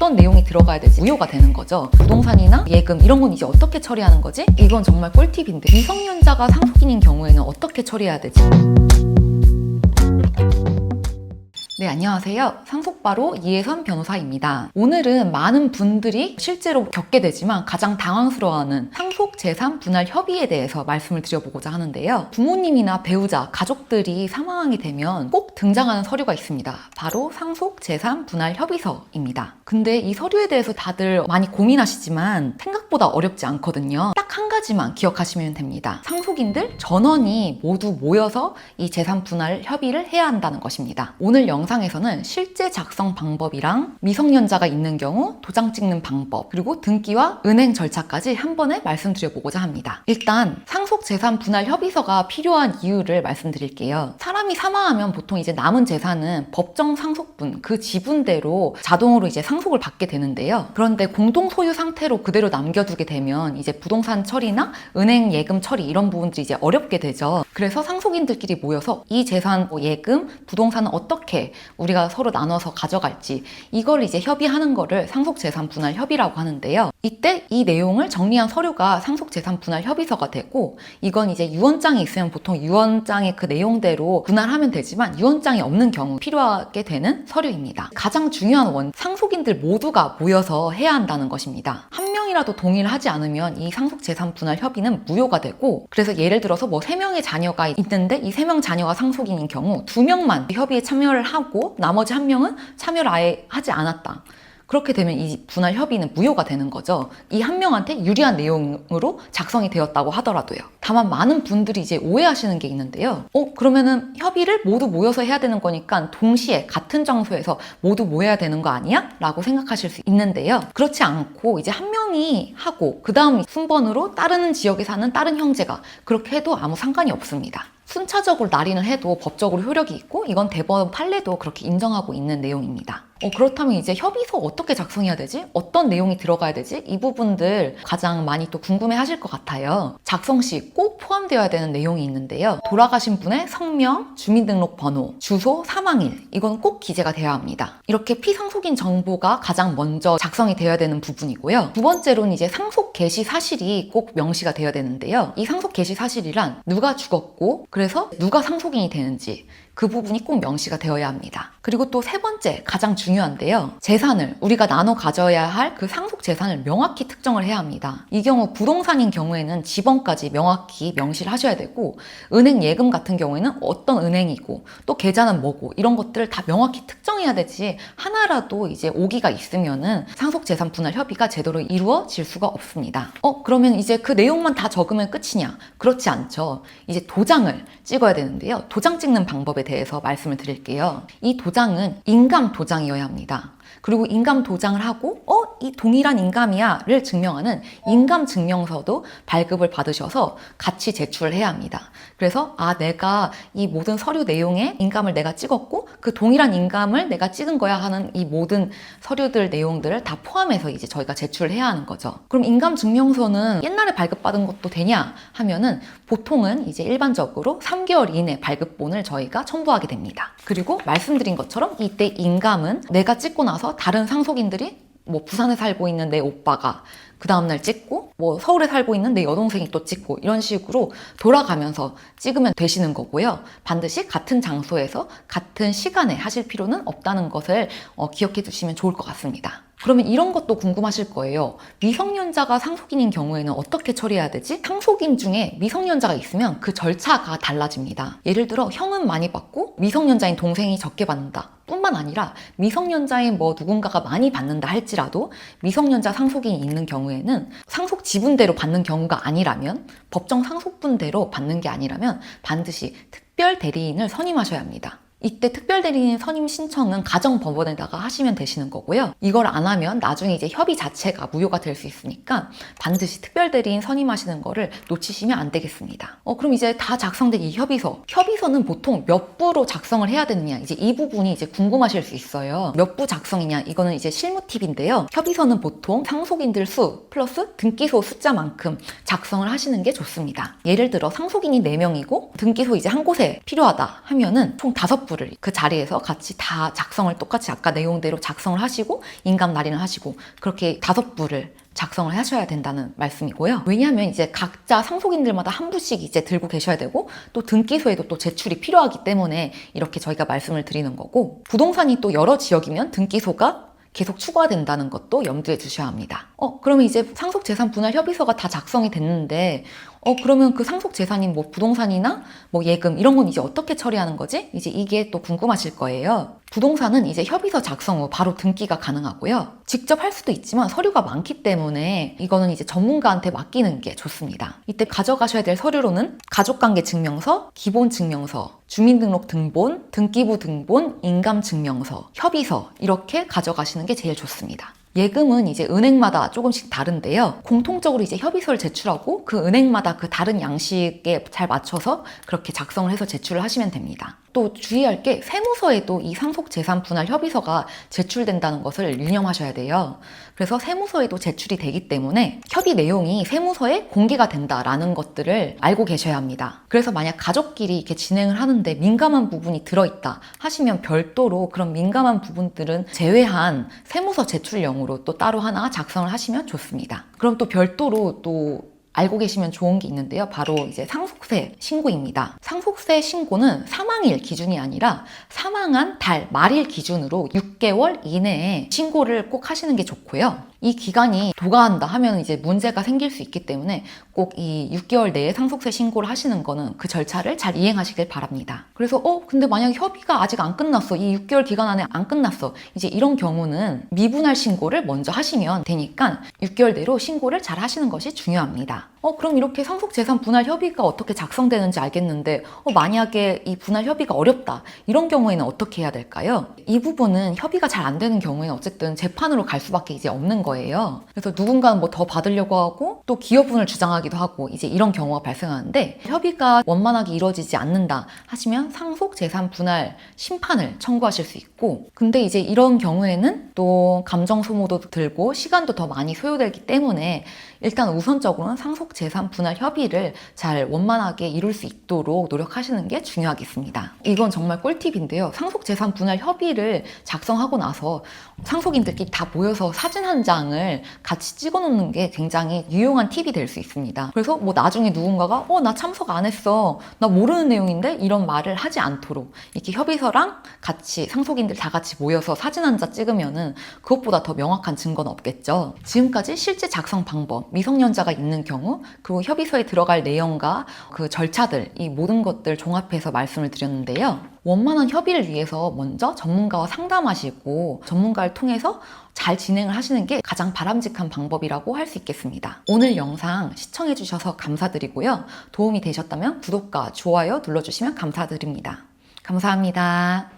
어떤 내용이 들어가야 될지 무효가 되는 거죠. 부동산이나 예금 이런 건 이제 어떻게 처리하는 거지? 이건 정말 꿀팁인데 미성년자가 상속인인 경우에는 어떻게 처리해야 되지? 네, 안녕하세요. 상속바로 이혜선 변호사입니다. 오늘은 많은 분들이 실제로 겪게 되지만 가장 당황스러워하는 상속재산 분할 협의에 대해서 말씀을 드려보고자 하는데요. 부모님이나 배우자, 가족들이 사망하게 되면 꼭 등장하는 서류가 있습니다. 바로 상속재산 분할 협의서입니다. 근데 이 서류에 대해서 다들 많이 고민하시지만 생각보다 어렵지 않거든요. 딱 한 가지만 기억하시면 됩니다. 상속인들 전원이 모두 모여서 이 재산 분할 협의를 해야 한다는 것입니다. 오늘 영상에서는 실제 작성 방법이랑 미성년자가 있는 경우 도장 찍는 방법, 그리고 등기와 은행 절차까지 한 번에 말씀드려보고자 합니다. 일단 상속재산 분할 협의서가 필요한 이유를 말씀드릴게요. 사람이 사망하면 보통 이제 남은 재산은 법정 상속분, 그 지분대로 자동으로 이제 상속을 받게 되는데요. 그런데 공동 소유 상태로 그대로 남겨두게 되면 이제 부동산 처리나 은행 예금 처리 이런 부분들이 이제 어렵게 되죠. 그래서 상속인들끼리 모여서 이 재산, 예금, 부동산은 어떻게 우리가 서로 나눠서 가져갈지 이걸 이제 협의하는 거를 상속재산 분할 협의라고 하는데요. 이때 이 내용을 정리한 서류가 상속재산 분할 협의서가 되고, 이건 이제 유언장이 있으면 보통 유언장의 그 내용대로 분할하면 되지만 유언장이 없는 경우 필요하게 되는 서류입니다. 가장 중요한 상속인들 모두가 모여서 해야 한다는 것입니다. 한 명이라도 동의를 하지 않으면 이 상속재산 분할 협의는 무효가 되고, 그래서 예를 들어서 뭐 3명의 자녀가 있는데 이 3명 자녀가 상속인인 경우 2명만 협의에 참여를 하고 나머지 1명은 참여를 아예 하지 않았다. 그렇게 되면 이 분할 협의는 무효가 되는 거죠. 이 한 명한테 유리한 내용으로 작성이 되었다고 하더라도요. 다만 많은 분들이 이제 오해하시는 게 있는데요. 그러면은 협의를 모두 모여서 해야 되는 거니까 동시에 같은 장소에서 모두 모여야 되는 거 아니야? 라고 생각하실 수 있는데요. 그렇지 않고 이제 한 명이 하고 그 다음 순번으로 다른 지역에 사는 다른 형제가 그렇게 해도 아무 상관이 없습니다. 순차적으로 날인을 해도 법적으로 효력이 있고, 이건 대법원 판례도 그렇게 인정하고 있는 내용입니다. 그렇다면 이제 협의서 어떻게 작성해야 되지? 어떤 내용이 들어가야 되지? 이 부분들 가장 많이 또 궁금해 하실 것 같아요. 작성 시 꼭 포함되어야 되는 내용이 있는데요. 돌아가신 분의 성명, 주민등록번호, 주소, 사망일, 이건 꼭 기재가 되어야 합니다. 이렇게 피상속인 정보가 가장 먼저 작성이 되어야 되는 부분이고요. 두 번째로는 이제 상속 개시 사실이 꼭 명시가 되어야 되는데요. 이 상속 개시 사실이란 누가 죽었고 그래서 누가 상속인이 되는지 그 부분이 꼭 명시가 되어야 합니다. 그리고 또 세 번째, 가장 중요한데요. 재산을 우리가 나눠 가져야 할 그 상속 재산을 명확히 특정을 해야 합니다. 이 경우 부동산인 경우에는 지번까지 명확히 명시를 하셔야 되고, 은행 예금 같은 경우에는 어떤 은행이고 또 계좌는 뭐고 이런 것들을 다 명확히 특정해야 되지, 하나라도 이제 오기가 있으면은 상속 재산 분할 협의가 제대로 이루어질 수가 없습니다. 그러면 이제 그 내용만 다 적으면 끝이냐? 그렇지 않죠. 이제 도장을 찍어야 되는데요. 도장 찍는 방법에 대해서 말씀을 드릴게요. 이 도장은 인감 도장이어야 합니다. 그리고 인감 도장을 하고 이 동일한 인감이야 를 증명하는 인감 증명서도 발급을 받으셔서 같이 제출을 해야 합니다. 그래서 내가 이 모든 서류 내용에 인감을 내가 찍었고 그 동일한 인감을 내가 찍은 거야 하는 이 모든 서류들 내용들을 다 포함해서 이제 저희가 제출을 해야 하는 거죠. 그럼 인감 증명서는 옛날에 발급받은 것도 되냐 하면은 보통은 이제 일반적으로 3개월 이내 발급본을 저희가 첨부하게 됩니다. 그리고 말씀드린 것처럼 이때 인감은 내가 찍고 나서 다른 상속인들이 뭐 부산에 살고 있는 내 오빠가 그 다음날 찍고, 뭐 서울에 살고 있는 내 여동생이 또 찍고, 이런 식으로 돌아가면서 찍으면 되시는 거고요. 반드시 같은 장소에서 같은 시간에 하실 필요는 없다는 것을 기억해 두시면 좋을 것 같습니다. 그러면 이런 것도 궁금하실 거예요. 미성년자가 상속인인 경우에는 어떻게 처리해야 되지? 상속인 중에 미성년자가 있으면 그 절차가 달라집니다. 예를 들어 형은 많이 받고 미성년자인 동생이 적게 받는다 뿐만 아니라 미성년자인 뭐 누군가가 많이 받는다 할지라도 미성년자 상속인이 있는 경우에는 상속 지분대로 받는 경우가 아니라면, 법정 상속분대로 받는 게 아니라면 반드시 특별 대리인을 선임하셔야 합니다. 이때 특별대리인 선임 신청은 가정법원에다가 하시면 되시는 거고요. 이걸 안 하면 나중에 이제 협의 자체가 무효가 될 수 있으니까 반드시 특별대리인 선임하시는 거를 놓치시면 안 되겠습니다. 그럼 이제 다 작성된 이 협의서는 보통 몇 부로 작성을 해야 되느냐, 이제 이 부분이 이제 궁금하실 수 있어요. 몇 부 작성이냐, 이거는 이제 실무 팁인데요. 협의서는 보통 상속인들 수 플러스 등기소 숫자만큼 작성을 하시는 게 좋습니다. 예를 들어 상속인이 4명이고 등기소 이제 한 곳에 필요하다 하면은 총 5 부를 그 자리에서 같이 다 작성을 똑같이 아까 내용대로 작성을 하시고 인감 날인을 하시고 그렇게 5부를 작성을 하셔야 된다는 말씀이고요. 왜냐하면 이제 각자 상속인들마다 한 부씩 이제 들고 계셔야 되고 또 등기소에도 또 제출이 필요하기 때문에 이렇게 저희가 말씀을 드리는 거고, 부동산이 또 여러 지역이면 등기소가 계속 추가가 된다는 것도 염두에 두셔야 합니다. 그러면 이제 상속재산 분할 협의서가 다 작성이 됐는데 그러면 그 상속재산인 뭐 부동산이나 뭐 예금 이런 건 이제 어떻게 처리하는 거지? 이제 이게 또 궁금하실 거예요. 부동산은 이제 협의서 작성 후 바로 등기가 가능하고요. 직접 할 수도 있지만 서류가 많기 때문에 이거는 이제 전문가한테 맡기는 게 좋습니다. 이때 가져가셔야 될 서류로는 가족관계 증명서, 기본 증명서, 주민등록 등본, 등기부 등본, 인감 증명서, 협의서 이렇게 가져가시는 게 제일 좋습니다. 예금은 이제 은행마다 조금씩 다른데요. 공통적으로 이제 협의서를 제출하고 그 은행마다 그 다른 양식에 잘 맞춰서 그렇게 작성을 해서 제출을 하시면 됩니다. 또 주의할 게 세무서에도 이 상속재산 분할 협의서가 제출된다는 것을 유념하셔야 돼요. 그래서 세무서에도 제출이 되기 때문에 협의 내용이 세무서에 공개가 된다라는 것들을 알고 계셔야 합니다. 그래서 만약 가족끼리 이렇게 진행을 하는데 민감한 부분이 들어있다 하시면 별도로 그런 민감한 부분들은 제외한 세무서 제출용으로 또 따로 하나 작성을 하시면 좋습니다. 그럼 또 별도로 또 알고 계시면 좋은 게 있는데요. 바로 이제 상속세 신고입니다. 상속세 신고는 사망일 기준이 아니라 사망한 달 말일 기준으로 6개월 이내에 신고를 꼭 하시는 게 좋고요. 이 기간이 도가한다 하면 이제 문제가 생길 수 있기 때문에 꼭 이 6개월 내에 상속세 신고를 하시는 거는 그 절차를 잘 이행하시길 바랍니다. 그래서 근데 만약에 협의가 아직 안 끝났어. 이 6개월 기간 안에 안 끝났어. 이제 이런 경우는 미분할 신고를 먼저 하시면 되니까 6개월 내로 신고를 잘 하시는 것이 중요합니다. 그럼 이렇게 상속재산 분할 협의가 어떻게 작성되는지 알겠는데 만약에 이 분할 협의가 어렵다. 이런 경우에는 어떻게 해야 될까요? 이 부분은 협의가 잘 안 되는 경우에는 어쨌든 재판으로 갈 수밖에 이제 없는 거예요. 그래서 누군가는 뭐 더 받으려고 하고 또 기여분을 주장하기도 하고 이제 이런 경우가 발생하는데, 협의가 원만하게 이루어지지 않는다 하시면 상속재산 분할 심판을 청구하실 수 있고, 근데 이제 이런 경우에는 또 감정 소모도 들고 시간도 더 많이 소요되기 때문에 일단 우선적으로는 상속재산 분할 협의를 잘 원만하게 이룰 수 있도록 노력하시는 게 중요하겠습니다. 이건 정말 꿀팁인데요. 상속재산 분할 협의를 작성하고 나서 상속인들끼리 다 모여서 사진 한 장을 같이 찍어 놓는 게 굉장히 유용한 팁이 될 수 있습니다. 그래서 뭐 나중에 누군가가 나 참석 안 했어. 나 모르는 내용인데? 이런 말을 하지 않도록 이렇게 협의서랑 같이 상속인들 다 같이 모여서 사진 한 장 찍으면은 그것보다 더 명확한 증거는 없겠죠. 지금까지 실제 작성 방법, 미성년자가 있는 경우, 그리고 협의서에 들어갈 내용과 그 절차들, 이 모든 것들 종합해서 말씀을 드렸는데요. 원만한 협의를 위해서 먼저 전문가와 상담하시고 전문가를 통해서 잘 진행을 하시는 게 가장 바람직한 방법이라고 할 수 있겠습니다. 오늘 영상 시청해주셔서 감사드리고요. 도움이 되셨다면 구독과 좋아요 눌러주시면 감사드립니다. 감사합니다.